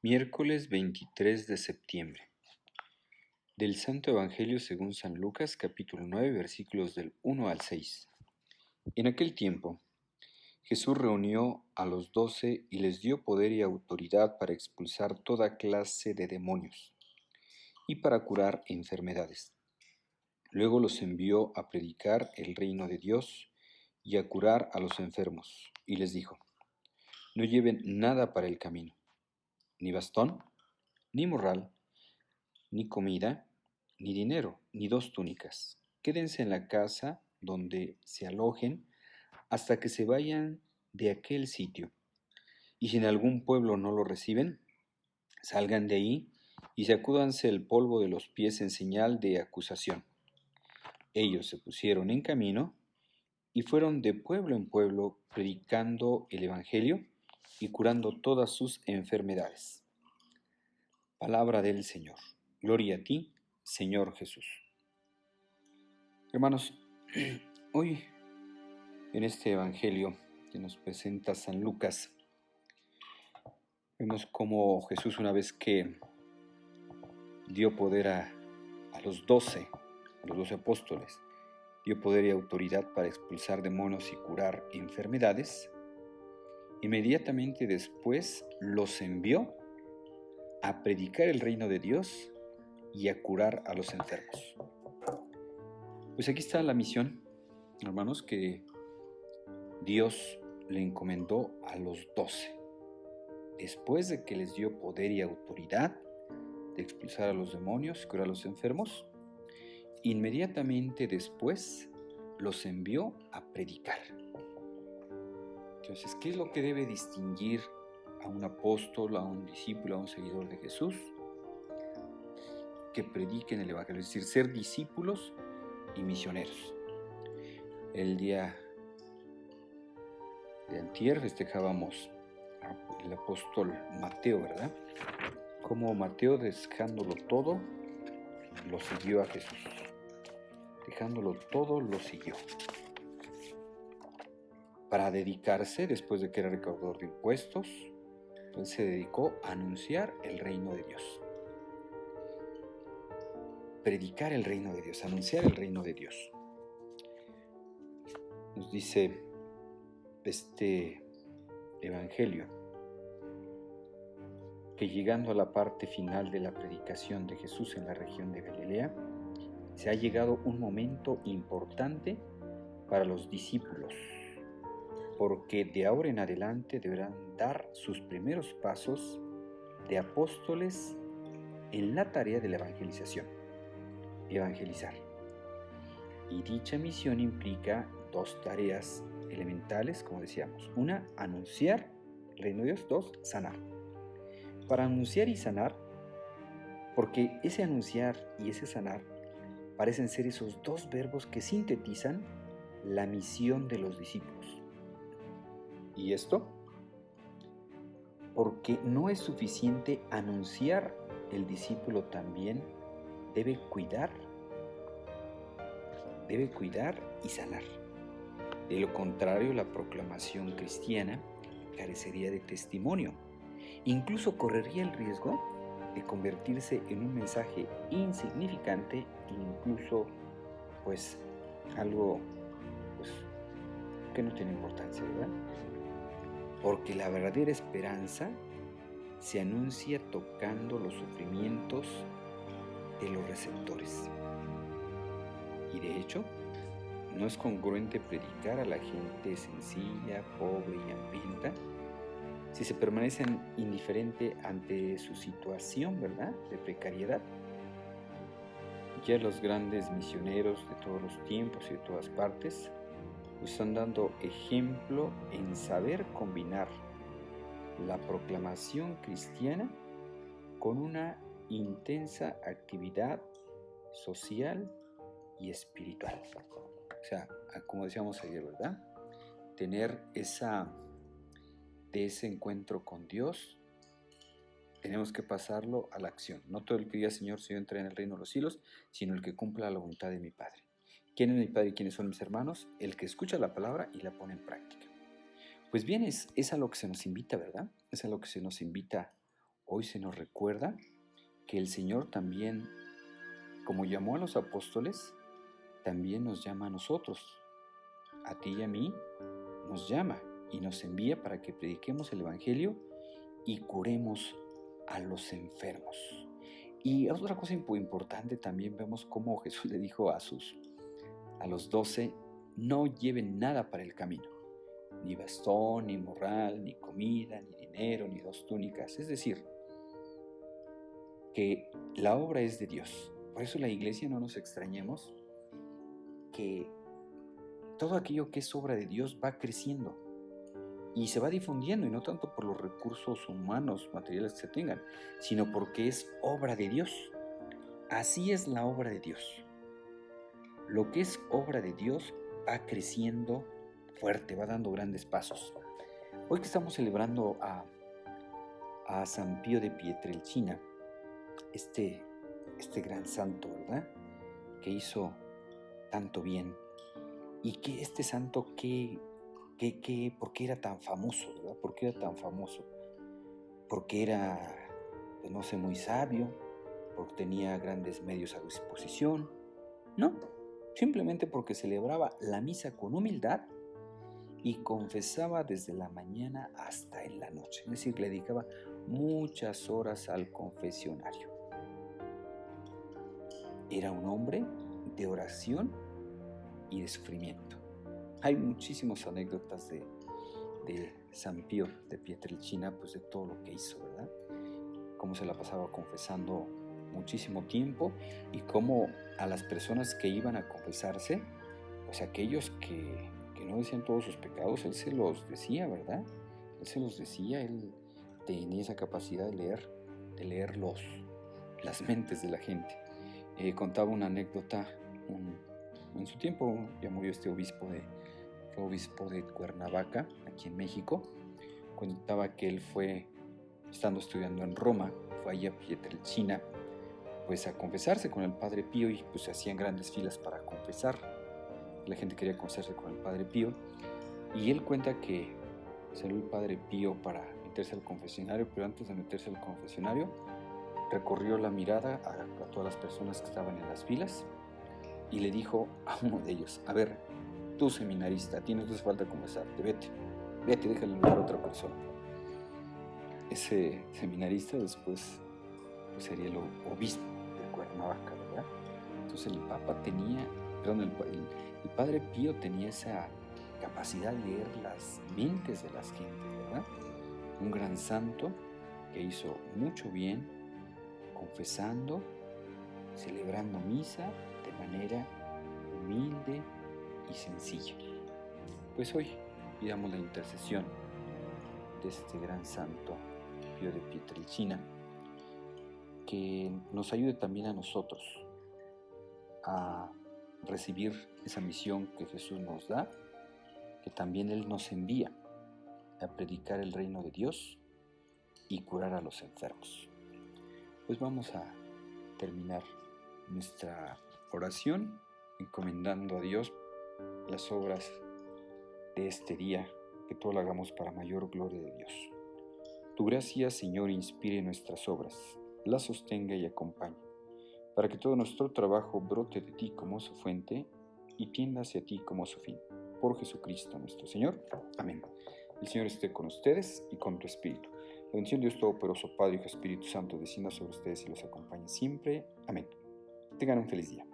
Miércoles 23 de septiembre. Del Santo Evangelio según San Lucas, capítulo 9, versículos del 1 al 6. En aquel tiempo, Jesús reunió a los 12 y les dio poder y autoridad para expulsar toda clase de demonios y para curar enfermedades. Luego los envió a predicar el reino de Dios y a curar a los enfermos, y les dijo: No lleven nada para el camino, ni bastón, ni morral, ni comida, ni dinero, ni 2 túnicas. Quédense en la casa donde se alojen hasta que se vayan de aquel sitio. Y si en algún pueblo no lo reciben, salgan de ahí y sacúdanse el polvo de los pies en señal de acusación. Ellos se pusieron en camino y fueron de pueblo en pueblo predicando el Evangelio y curando todas sus enfermedades. Palabra del Señor. Gloria a ti, Señor Jesús. Hermanos, hoy en este Evangelio que nos presenta San Lucas, vemos cómo Jesús, una vez que dio poder a los 12 apóstoles, dio poder y autoridad para expulsar demonios y curar enfermedades, inmediatamente después los envió a predicar el reino de Dios y a curar a los enfermos. Pues aquí está la misión, hermanos, que Dios le encomendó a los 12. Después de que les dio poder y autoridad de expulsar a los demonios, curar a los enfermos, inmediatamente después los envió a predicar. Entonces, ¿qué es lo que debe distinguir a un apóstol, a un discípulo, a un seguidor de Jesús? Que prediquen el Evangelio, es decir, ser discípulos y misioneros. El día de antier festejábamos el apóstol Mateo, ¿verdad? Como Mateo, dejándolo todo, lo siguió a Jesús. Dejándolo todo, lo siguió. Para dedicarse, después de que era recaudador de impuestos, él se dedicó a anunciar el reino de Dios. Predicar el reino de Dios, anunciar el reino de Dios. Nos dice este Evangelio que llegando a la parte final de la predicación de Jesús en la región de Galilea, se ha llegado un momento importante para los discípulos, porque de ahora en adelante deberán dar sus primeros pasos de apóstoles en la tarea de la evangelización, evangelizar. Y dicha misión implica 2 tareas elementales, como decíamos. Una, anunciar el reino de Dios. 2, sanar. Para anunciar y sanar, porque ese anunciar y ese sanar parecen ser esos 2 verbos que sintetizan la misión de los discípulos. ¿Y esto? Porque no es suficiente anunciar, el discípulo también debe cuidar y sanar. De lo contrario, la proclamación cristiana carecería de testimonio. Incluso correría el riesgo de convertirse en un mensaje insignificante, incluso algo que no tiene importancia, ¿verdad? Porque la verdadera esperanza se anuncia tocando los sufrimientos de los receptores. Y de hecho, no es congruente predicar a la gente sencilla, pobre y hambrienta si se permanecen indiferente ante su situación, ¿verdad?, de precariedad. Ya los grandes misioneros de todos los tiempos y de todas partes están dando ejemplo en saber combinar la proclamación cristiana con una intensa actividad social y espiritual. O sea, como decíamos ayer, ¿verdad? Tener de ese encuentro con Dios, tenemos que pasarlo a la acción. No todo el que diga Señor, Señor, entra en el reino de los cielos, sino el que cumpla la voluntad de mi Padre. ¿Quién es mi Padre y quiénes son mis hermanos? El que escucha la palabra y la pone en práctica. Pues bien, es a lo que se nos invita, ¿verdad? Es a lo que se nos invita Hoy se nos recuerda que el Señor también, como llamó a los apóstoles, también nos llama a nosotros. A ti y a mí nos llama y nos envía para que prediquemos el Evangelio y curemos a los enfermos. Y otra cosa muy importante, también vemos cómo Jesús le dijo a los 12, no lleven nada para el camino, ni bastón, ni morral, ni comida, ni dinero, ni 2 túnicas. Es decir, que la obra es de Dios. Por eso la iglesia, no nos extrañemos, que todo aquello que es obra de Dios va creciendo y se va difundiendo, y no tanto por los recursos humanos, materiales que se tengan, sino porque es obra de Dios. Así es la obra de Dios. Lo que es obra de Dios va creciendo fuerte, va dando grandes pasos. Hoy que estamos celebrando a San Pío de Pietrelcina, este gran santo, ¿verdad?, que hizo tanto bien. Y que este santo, ¿por qué era tan famoso, verdad? ¿Por qué era tan famoso? Porque era, pues no sé, muy sabio, porque tenía grandes medios a disposición. No, simplemente porque celebraba la misa con humildad y confesaba desde la mañana hasta en la noche. Es decir, le dedicaba muchas horas al confesionario. Era un hombre de oración y de sufrimiento. Hay muchísimas anécdotas de San Pío de Pietrelcina, pues de todo lo que hizo, ¿verdad? Cómo se la pasaba confesando muchísimo tiempo y cómo a las personas que iban a confesarse, pues aquellos que no decían todos sus pecados, él se los decía, ¿verdad? Él se los decía, él tenía esa capacidad de leer las mentes de la gente. Contaba una anécdota, en su tiempo ya murió este obispo fue obispo de Cuernavaca, aquí en México. Contaba que él fue, estando estudiando en Roma, fue allá a Pietrelcina, pues a confesarse con el Padre Pío, y pues se hacían grandes filas para confesar. La gente quería confesarse con el Padre Pío, y él cuenta que salió el Padre Pío para meterse al confesionario, pero antes de meterse al confesionario, recorrió la mirada a todas las personas que estaban en las filas y le dijo a uno de ellos: a ver, tú seminarista, a ti no te hace falta confesarte, vete, déjale hablar a otra persona. Ese seminarista después pues sería el obispo de Cuernavaca, ¿verdad? Entonces el Padre Pío tenía esa capacidad de leer las mentes de las gentes, ¿verdad? Un gran santo que hizo mucho bien, confesando, celebrando misa de manera humilde y sencilla. Pues hoy pidamos la intercesión de este gran santo Pío de Pietrelcina, que nos ayude también a nosotros a recibir esa misión que Jesús nos da, que también Él nos envía a predicar el reino de Dios y curar a los enfermos. Pues vamos a terminar nuestra oración encomendando a Dios las obras de este día, que todo lo hagamos para mayor gloria de Dios. Tu gracia, Señor, inspire nuestras obras, las sostenga y acompañe, para que todo nuestro trabajo brote de ti como su fuente y tienda hacia ti como su fin. Por Jesucristo nuestro Señor. Amén. El Señor esté con ustedes y con tu espíritu. La bendición de Dios Todopoderoso, Padre, Hijo y Espíritu Santo, descienda sobre ustedes y los acompañe siempre. Amén. Tengan un feliz día.